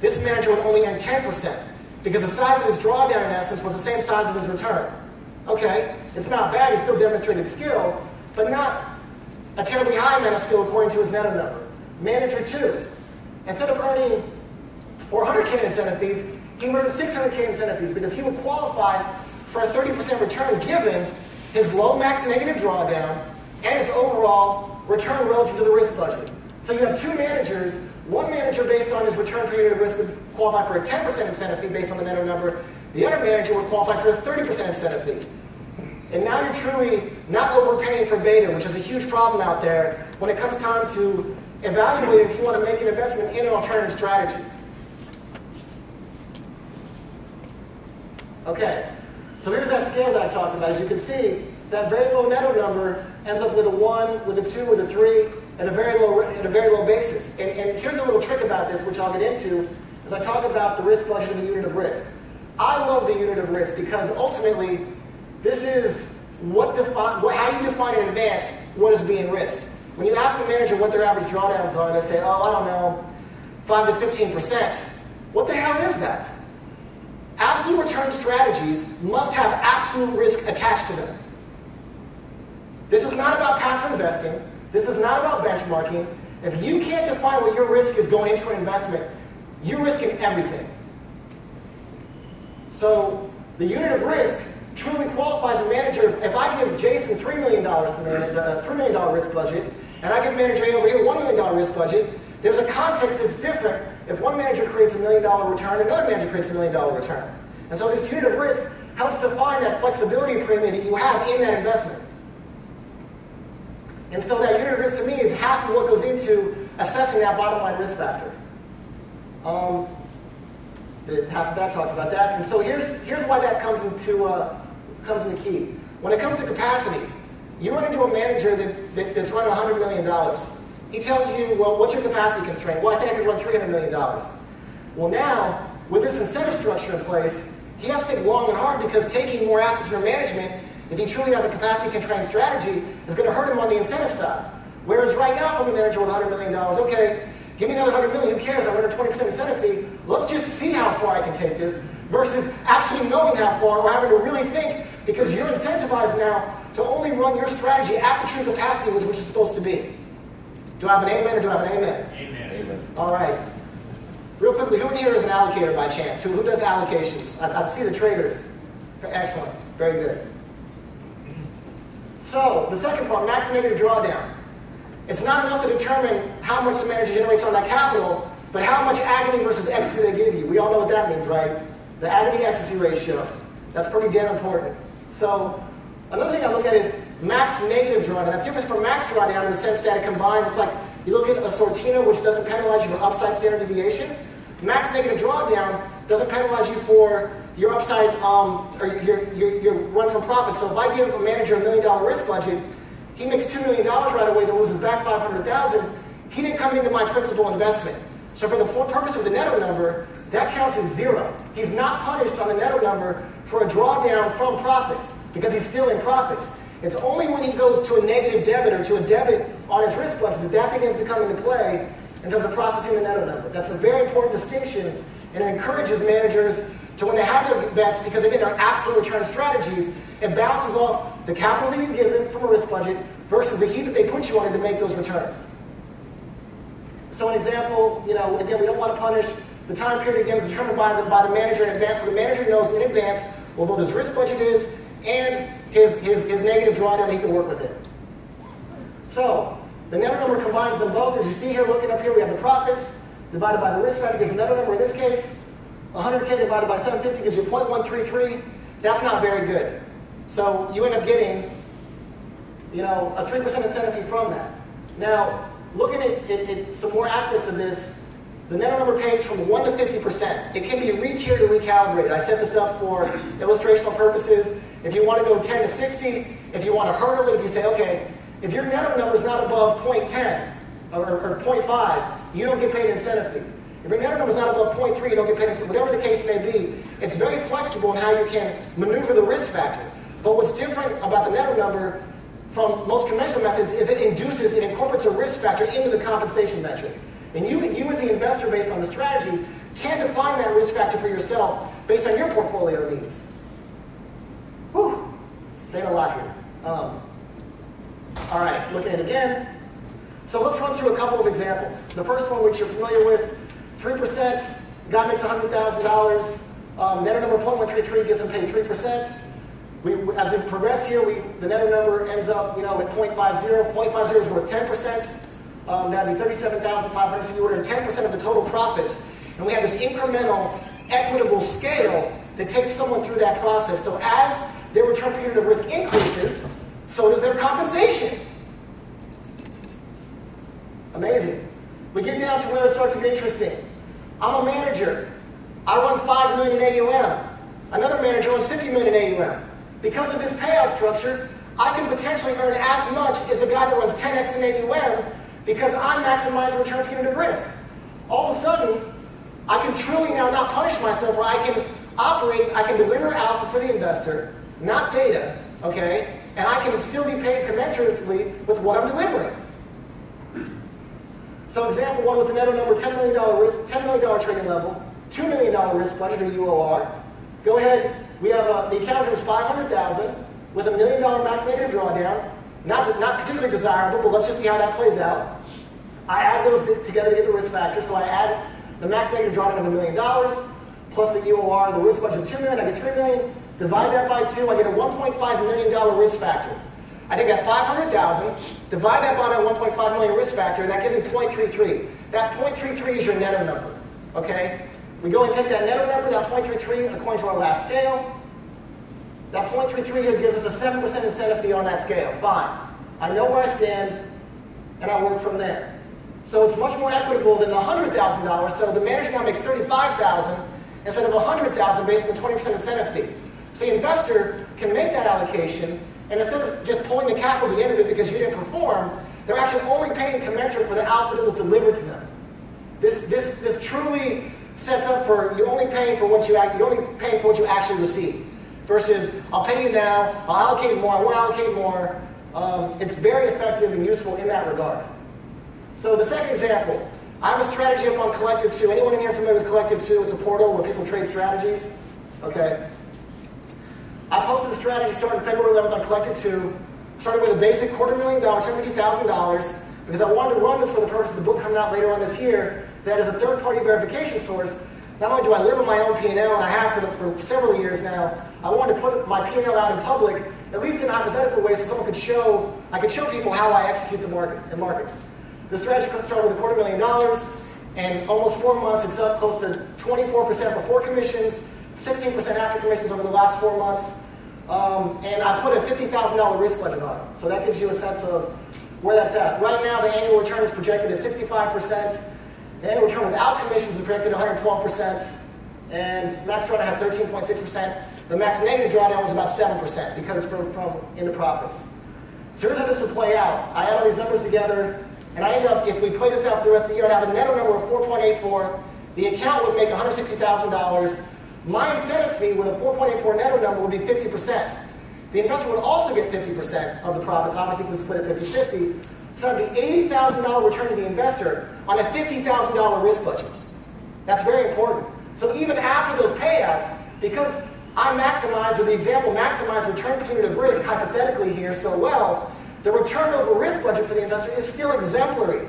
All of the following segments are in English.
this manager would only earn 10%, because the size of his drawdown, in essence, was the same size of his return. Okay, it's not bad, he still demonstrated skill, but not a terribly high amount of skill according to his Netto number. Manager 2, instead of earning 400K incentive fees, he earned 600K incentive fees because he would qualify for a 30% return given his low max negative drawdown and his overall return relative to the risk budget. So you have two managers. One manager, based on his return per unit of risk, would qualify for a 10% incentive fee based on the Netto number. The other manager would qualify for a 30% incentive fee. And now you're truly not overpaying for beta, which is a huge problem out there when it comes time to evaluate if you want to make an investment in an alternative strategy. Okay, so here's that scale that I talked about. As you can see, that very low Netto number ends up with a 1, with a 2, with a 3, at a very low basis. And here's a little trick about this, which I'll get into as I talk about the risk budget and the unit of risk. I love the unit of risk because ultimately, this is how you define in advance what is being risked. When you ask a manager what their average drawdowns are, they say, oh, I don't know, 5 to 15%. What the hell is that? Absolute return strategies must have absolute risk attached to them. This is not about passive investing. This is not about benchmarking. If you can't define what your risk is going into an investment, you're risking everything. So the unit of risk truly qualifies a manager. If I give Jason $3 million to manage a $3 million risk budget, and I give manager A over here a $1 million risk budget, there's a context that's different if one manager creates a $1 million return and another manager creates a $1 million return. And so this unit of risk helps define that flexibility premium that you have in that investment. And so that unit of risk to me is half of what goes into assessing that bottom line risk factor. Half of that talks about that. And so here's why that comes into key. When it comes to capacity, you run into a manager that's running $100 million. He tells you, well, what's your capacity constraint? Well, I think I could run $300 million. Well, now, with this incentive structure in place, he has to think long and hard because taking more assets under management, if he truly has a capacity constrained strategy, is going to hurt him on the incentive side. Whereas right now, if I'm a manager with $100 million, okay, give me another $100 million, who cares? I'm under 20% incentive fee. Let's just see how far I can take this versus actually knowing how far or having to really think because you're incentivized now to only run your strategy at the true capacity with which it's supposed to be. Do I have an amen or do I have an amen? Amen. Amen. All right. Real quickly, who in here is an allocator by chance? Who does allocations? I see the traders. Excellent. Very good. So, the second part, max negative drawdown. It's not enough to determine how much the manager generates on that capital, but how much agony versus ecstasy they give you. We all know what that means, right? The agony-ecstasy ratio. That's pretty damn important. So, another thing I look at is max negative drawdown. That's different from max drawdown in the sense that it combines, it's like you look at a Sortino, which doesn't penalize you for upside standard deviation. Max negative drawdown doesn't penalize you for your upside, or your run from profit. So if I give a manager a $1 million risk budget, he makes $2 million right away, then loses back $500,000. He didn't come into my principal investment. So for the purpose of the Netto number, that counts as 0. He's not punished on the Netto number for a drawdown from profits because he's still in profits. It's only when he goes to a negative debit or to a debit on his risk budget that begins to come into play in terms of processing the Netto number. That's a very important distinction, and it encourages managers to, when they have their bets, because again, they're absolute return strategies, it balances off the capital that you give them from a risk budget versus the heat that they put you on to make those returns. So an example, again, we don't want to punish. The time period, again, is determined by the manager in advance, so the manager knows in advance what both his risk budget is and his negative drawdown, he can work with it. So, the Netto number combines them both. As you see here, looking up here, we have the profits divided by the risk factor gives the Netto number. In this case, 100K divided by 750 gives you 0.133. That's not very good. So you end up getting, a 3% incentive fee from that. Now, looking at some more aspects of this, the Netto number pays from 1 to 50%. It can be re-tiered or recalibrated. I set this up for illustrational purposes. If you want to go 10 to 60, if you want to hurdle it, if you say, okay, if your Netto number is not above 0.10 or 0.5, you don't get paid an incentive fee. If your Netto number is not above 0.3, you don't get paid an incentive fee. Whatever the case may be, it's very flexible in how you can maneuver the risk factor. But what's different about the Netto number from most conventional methods is it incorporates a risk factor into the compensation metric. And you as the investor, based on the strategy, can define that risk factor for yourself based on your portfolio needs. Whew, saying a lot here. All right, looking at it again. So let's run through a couple of examples. The first one, which you're familiar with, 3%, guy makes $100,000, netto number 0.133 gets him paid 3%. As we progress here, the netto number ends up, at 0.50. 0.50 is worth 10%. That'd be $37,500. So you order 10% of the total profits. And we have this incremental, equitable scale that takes someone through that process. So as their return period of risk increases, so does their compensation. Amazing. We get down to where it starts to get interesting. I'm a manager. I run $5 million in AUM. Another manager runs $50 million in AUM. Because of this payout structure, I can potentially earn as much as the guy that runs 10x in AUM because I maximize the return period of risk. All of a sudden, I can truly now not punish myself, where I can operate, I can deliver alpha for the investor, not beta, okay? And I can still be paid commensurately with what I'm delivering. So example one, with the netto number $10 million risk, $10 million trading level, $2 million risk budget, or UOR. Go ahead, we have the account here is $500,000 with $1 million max negative drawdown. Not particularly desirable, but let's just see how that plays out. I add those together to get the risk factor. So I add the max negative drawdown of $1 million plus the UOR, the risk budget of $2 million. I get $3 million. Divide that by 2. I get a $1.5 million risk factor. I take that $500,000, divide that by my $1.5 million risk factor, and that gives me 0.33. That 0.33 is your netto number. Okay? We go and take that netto number, that 0.33, according to our last scale. That 0.33 here gives us a 7% incentive fee on that scale. Fine. I know where I stand, and I work from there. So it's much more equitable than the $100,000. So the manager now makes $35,000 instead of $100,000 based on the 20% incentive fee. So the investor can make that allocation, and instead of just pulling the capital at the end of it because you didn't perform, they're actually only paying commensurate for the alpha that was delivered to them. This truly sets up for you only paying for what you actually receive. Versus, I'll pay you now, I'll allocate more, I won't allocate more. It's very effective and useful in that regard. So the second example, I have a strategy up on Collective 2. Anyone in here familiar with Collective 2? It's a portal where people trade strategies. Okay. I posted a strategy starting February 11th on Collective 2. Started with a basic $250,000, $250,000, because I wanted to run this for the purpose of the book coming out later on this year that is a third-party verification source. Not only do I live on my own P&L, and I have for several years now, I wanted to put my P&L out in public, at least in a hypothetical way, so someone could I could show people how I execute the markets. The strategy started with $250,000, and almost 4 months, it's up close to 24% before commissions, 16% after commissions over the last 4 months, and I put a $50,000 risk budget on it. So that gives you a sense of where that's at. Right now, the annual return is projected at 65%. The annual return without commissions is projected at 112%, and max drawdown had 13.6%. The max negative drawdown was about 7% because it's from into profits. So here's how this would play out. I add all these numbers together, and I end up, if we play this out for the rest of the year, I'd have a netto number of 4.84. The account would make $160,000. My incentive fee with a 4.84 netto number would be 50%. The investor would also get 50% of the profits, obviously because it's split at 50-50. So it would be $80,000 return to the investor on a $50,000 risk budget. That's very important. So even after those payouts, because I maximize, or the example maximize return period of risk hypothetically here so well, the return over risk budget for the investor is still exemplary.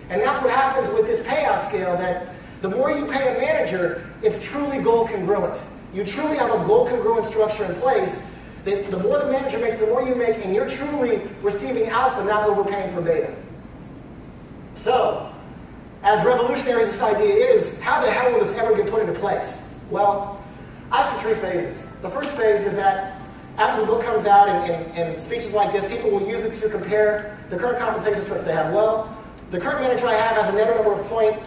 And that's what happens with this payout scale, that the more you pay a manager, it's truly goal congruent. You truly have a goal congruent structure in place. The more the manager makes, the more you make, and you're truly receiving alpha, not overpaying for beta. So, as revolutionary as this idea is, how the hell will this ever get put into place? Well, I see 3 phases. The first phase is that after the book comes out and speeches like this, people will use it to compare the current compensation structure they have. Well, the current manager I have has a netto number of 0.10,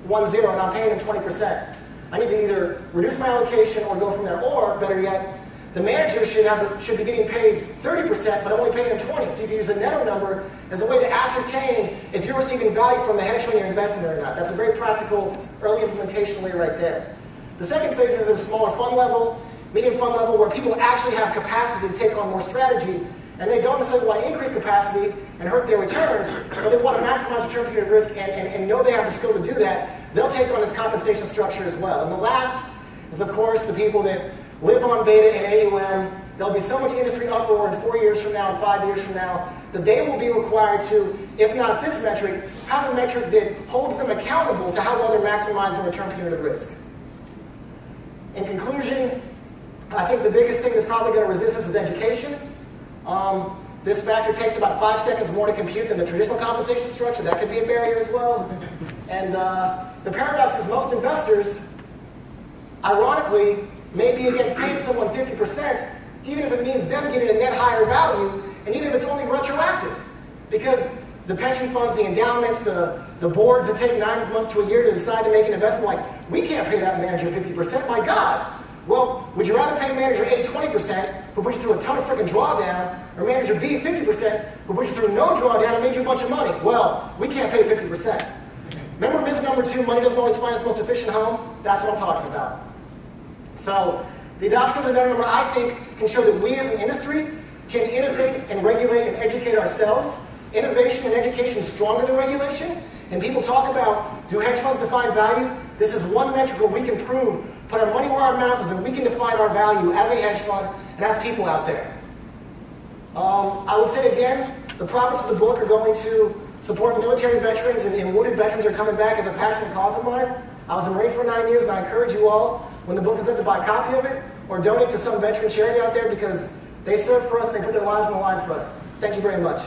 and I'm paying him 20%. I need to either reduce my allocation or go from there, or better yet, the manager should be getting paid 30%, but I'm only paying him 20%. So you can use the netto number as a way to ascertain if you're receiving value from the hedge fund you're investing in or not. That's a very practical early implementation layer right there. The second phase is a smaller fund level, medium fund level, where people actually have capacity to take on more strategy, and they don't necessarily want to increase capacity and hurt their returns, but they want to maximize return period of risk and know they have the skill to do that they'll take on this compensation structure as well. And the last is, of course, the people that live on beta and AUM. There'll be so much industry uproar in 4 years from now and 5 years from now that they will be required to, if not this metric, have a metric that holds them accountable to how well they're maximizing return per unit of risk. In conclusion, I think the biggest thing that's probably going to resist this is education. This factor takes about 5 seconds more to compute than the traditional compensation structure. That could be a barrier as well. And the paradox is most investors, ironically, may be against paying someone 50%, even if it means them getting a net higher value, and even if it's only retroactive. Because the pension funds, the endowments, the boards that take 9 months to a year to decide to make an investment, like, we can't pay that manager 50%, my God. Well, would you rather pay manager A 20%, who puts you through a ton of freaking drawdown, or manager B 50%, who puts you through no drawdown and made you a bunch of money? Well, we can't pay 50%. Remember myth number 2, money doesn't always find its most efficient home? That's what I'm talking about. So, the adoption of the Netto number, I think, can show that we as an industry can innovate and regulate and educate ourselves. Innovation and education is stronger than regulation. And people talk about, do hedge funds define value? This is one metric where we can prove, put our money where our mouth is, and we can define our value as a hedge fund and as people out there. I would say again, the profits of the book are going to support military veterans, and wounded veterans are coming back as a passionate cause of mine. I was a Marine for 9 years, and I encourage you all, when the book is up, to buy a copy of it, or donate to some veteran charity out there, because they serve for us and they put their lives on the line for us. Thank you very much.